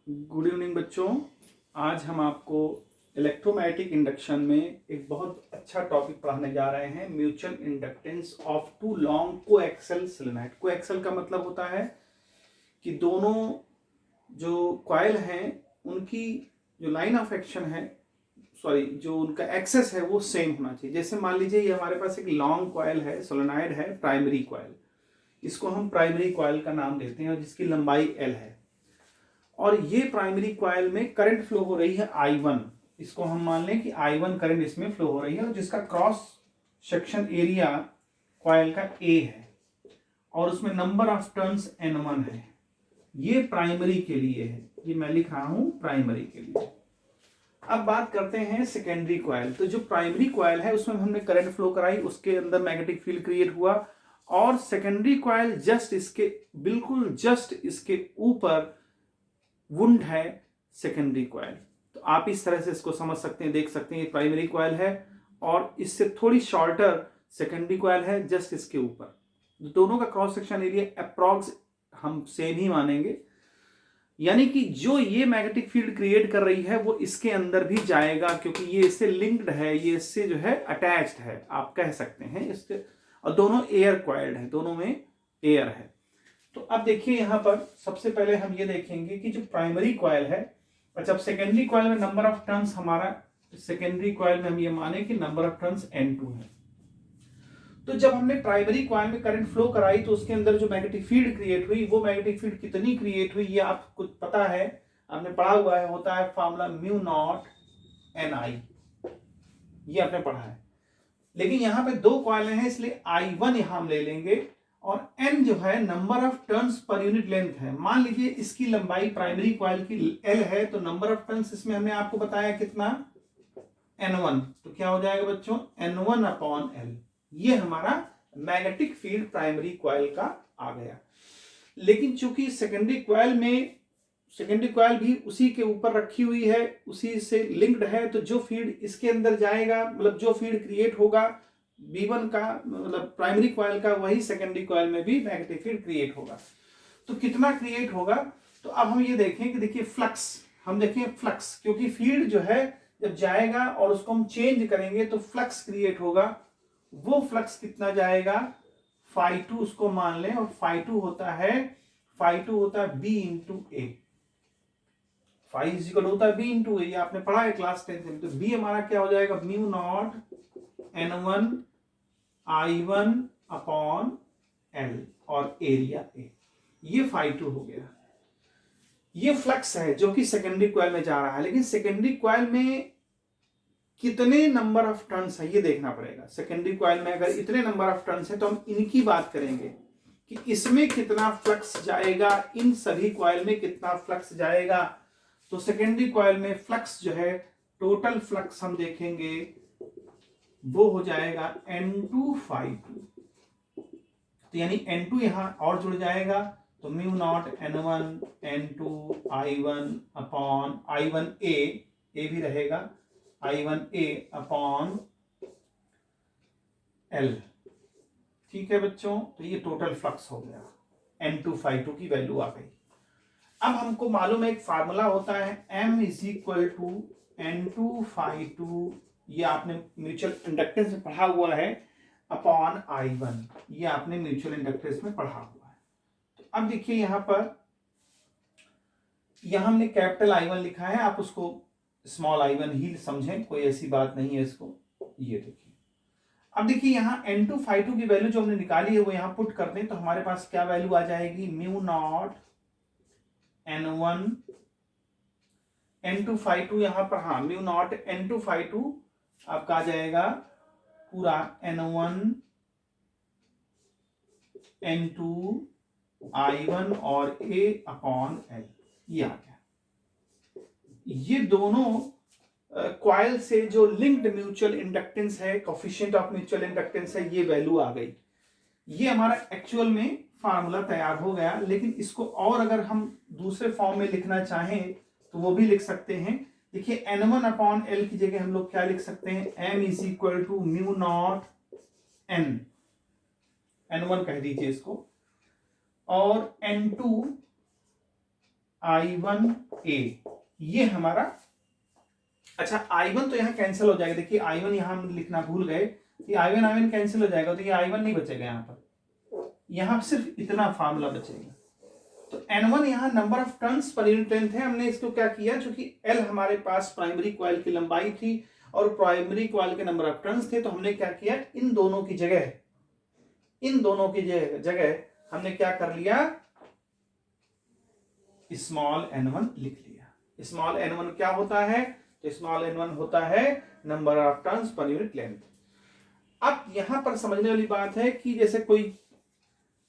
Good evening बच्चों। आज हम आपको इलेक्ट्रोमैग्नेटिक इंडक्शन में एक बहुत अच्छा टॉपिक पढ़ाने जा रहे हैं, mutual inductance of two long coaxial solenoid. Coaxial का मतलब होता है कि दोनों जो कॉइल हैं उनकी जो लाइन ऑफ एक्शन है, जो उनका एक्सेस है वो सेम होना चाहिए। जैसे मान लीजिए ये हमारे पास एक लॉन्ग कॉइल है, सोलेनॉइड है, प्राइमरी कॉइल। इसको हम प्राइमरी कॉइल का नाम देते हैं और जिसकी लंबाई L है। और ये प्राइमरी कॉइल में करंट फ्लो हो रही है I1। इसको हम मान लें कि I1 करंट इसमें फ्लो हो रही है और जिसका क्रॉस सेक्शन एरिया कॉइल का A है और उसमें नंबर ऑफ टर्न्स N1 है। ये प्राइमरी के लिए है, ये मैं लिख रहा हूं प्राइमरी के लिए। अब बात करते हैं सेकेंडरी कॉइल। तो जो प्राइमरी कॉइल है उसमें हमने करंट फ्लो कराई, उसके अंदर मैग्नेटिक फील्ड क्रिएट हुआ और सेकेंडरी कॉइल जस्ट इसके बिल्कुल जस्ट इसके ऊपर वुंड है सेकेंडरी कॉइल। तो आप इस तरह से इसको समझ सकते हैं, देख सकते हैं ये प्राइमरी कॉइल है और इससे थोड़ी शॉर्टर सेकेंडरी कॉइल है जस्ट इसके ऊपर। दोनों का क्रॉस सेक्शन एरिया अप्रॉक्स हम सेम ही मानेंगे, यानी कि जो ये मैग्नेटिक फील्ड क्रिएट कर रही है वो इसके अंदर भी जाएगा क्योंकि ये इससे लिंक्ड है, ये इससे जो है अटैच्ड है, आप कह सकते हैं इसके। और दोनों एयर कॉइल्ड है, दोनों में एयर है। तो अब देखिए यहां पर सबसे पहले हम ये देखेंगे कि जो प्राइमरी कॉइल है, अच्छा अब सेकेंडरी कॉइल में नंबर ऑफ टर्न्स हमारा, सेकेंडरी कॉइल में हम ये माने कि नंबर ऑफ टर्न्स N2 है। तो जब हमने प्राइमरी कॉइल में करंट फ्लो कराई तो उसके अंदर जो मैग्नेटिक फील्ड क्रिएट हुई, वो मैग्नेटिक फील्ड कितनी क्रिएट हुई ये आपको पता है, आपने पढ़ा हुआ है, होता है फॉर्मूला म्यू नॉट NI, ये आपने पढ़ा है। लेकिन यहां पे दो कॉइल हैं इसलिए I1 यहां हम ले लेंगे और N जो है number of turns per unit length है। मान लीजिए इसकी लंबाई प्राइमरी कॉइल की L है तो नंबर ऑफ टर्न्स इसमें हमने आपको बताया कितना, N1। तो क्या हो जाएगा बच्चों, N1 अपॉन L। ये हमारा मैग्नेटिक फील्ड प्राइमरी कॉइल का आ गया। लेकिन चूंकि सेकेंडरी कॉइल भी उसी के ऊपर रखी हुई है, उसी से लिंक्ड है, तो जो फील्ड इसके अंदर जाएगा, मतलब जो फील्ड क्रिएट होगा B1 का, मतलब प्राइमरी कॉइल का, वही सेकेंडरी कॉइल में भी मैग्नेटिक फील्ड क्रिएट होगा। तो कितना क्रिएट होगा, तो अब हम ये देखें कि देखिए फ्लक्स, हम देखें फ्लक्स, क्योंकि फील्ड जो है जब जाएगा और उसको हम चेंज करेंगे तो फ्लक्स क्रिएट होगा। वो फ्लक्स कितना जाएगा, φ2 उसको मान लें, और φ2 होता है B इंटू ए। फाइ इजिकल होता है B इंटू ए, ये आपने पढ़ा है क्लास 10 में। तो B हमारा क्या हो जाएगा, mu naught N1 I1 upon L और एरिया A। ये φ2 हो गया। ये फ्लक्स है जो कि सेकेंडरी कॉइल में जा रहा है। लेकिन सेकेंडरी कॉइल में कितने नंबर ऑफ टर्न्स है ये देखना पड़ेगा। सेकेंडरी कॉइल में अगर इतने नंबर ऑफ टर्न्स है तो हम इनकी बात करेंगे कि इसमें कितना फ्लक्स जाएगा, इन सभी कॉइल में कितना फ्लक्स जाएगा। तो सेकेंडरी कॉइल में फ्लक्स जो है, टोटल फ्लक्स हम देखेंगे वो हो जाएगा N2 φ2। तो यानी N2 यहां और जुड़ जाएगा तो mu naught N1 N2 I1 upon I1A, ए भी रहेगा, I1A अपॉन L। ठीक है बच्चों, तो ये टोटल फ्लक्स हो गया, N2 φ2 की वैल्यू आ गई। अब हमको मालूम है एक फार्मूला होता है M is equal to N2 φ2, ये आपने म्यूचुअल इंडक्टेंस में पढ़ा हुआ है, अपॉन I1, ये आपने म्यूचुअल इंडक्टेंस में पढ़ा हुआ है। तो अब देखिए यहां पर, यहां हमने कैपिटल I1 लिखा है, आप उसको स्मॉल I1 ही समझें, कोई ऐसी बात नहीं है इसको। ये देखिए, अब देखिए यहां N2 φ2 की वैल्यू जो हमने निकाली है वो यहां पुट कर दें तो हमारे पास क्या वैल्यू आ जाएगी, म्यू नॉट N1 N2 φ2, यहां पर हाँ म्यू नॉट N2 φ2 आपका आ जाएगा पूरा N1 N2 I1 और A अपॉन L, ये आ गया। ये दोनों कॉइल से जो लिंक्ड म्यूचुअल इंडक्टेंस है, कोफिशिएंट ऑफ म्यूचुअल इंडक्टेंस है, ये वैल्यू आ गई। ये हमारा एक्चुअल में फार्मूला तैयार हो गया। लेकिन इसको और अगर हम दूसरे फॉर्म में लिखना चाहें तो वो भी लिख सकते हैं। देखिए N1 अपॉन L की जगह हम लोग क्या लिख सकते हैं, M is equal to mu naught N1 कह दीजिए इसको, और N2 I1A, ये हमारा, अच्छा I1 तो यहाँ कैंसिल हो जाएगा, देखिए I1 यहाँ हम लिखना भूल गए, ये I1 कैंसिल हो जाएगा, तो ये I1 नहीं बचेगा यहाँ पर, यहाँ सिर्फ इतना फार्मूला बचेगा। तो N1 यहाँ number of turns per unit length है, हमने इसको क्या किया, चूंकि L हमारे पास प्राइमरी कॉइल की लंबाई थी और प्राइमरी कॉइल के नंबर ऑफ टर्न्स थे, तो हमने क्या किया, इन दोनों की जगह हमने क्या कर लिया, स्मॉल n1 लिख लिया। स्मॉल n1 क्या होता है, तो स्मॉल n1 होता है number of turns per unit length. अब यहां पर समझने वाली बात है कि जैसे कोई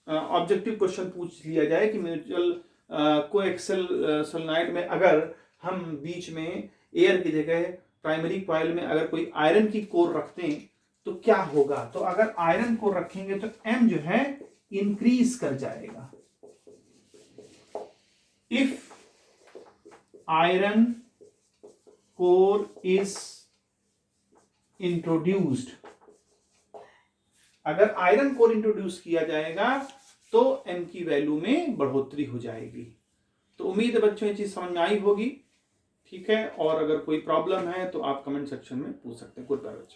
ऑब्जेक्टिव क्वेश्चन पूछ लिया जाए कि म्यूचुअल कोएक्सियल सोलेनॉइड में अगर हम बीच में एयर की जगह प्राइमरी कॉइल में अगर कोई आयरन की कोर रखते हैं तो क्या होगा, तो अगर आयरन कोर रखेंगे तो M जो है इंक्रीज कर जाएगा। If iron core is introduced, अगर आयरन कोर इंट्रोड्यूस किया जाएगा तो M की वैल्यू में बढ़ोतरी हो जाएगी। तो उम्मीद है बच्चों ये चीज समझ में आई होगी, ठीक है, और अगर कोई प्रॉब्लम है तो आप कमेंट सेक्शन में पूछ सकते हैं। गुड बाय बच्चों।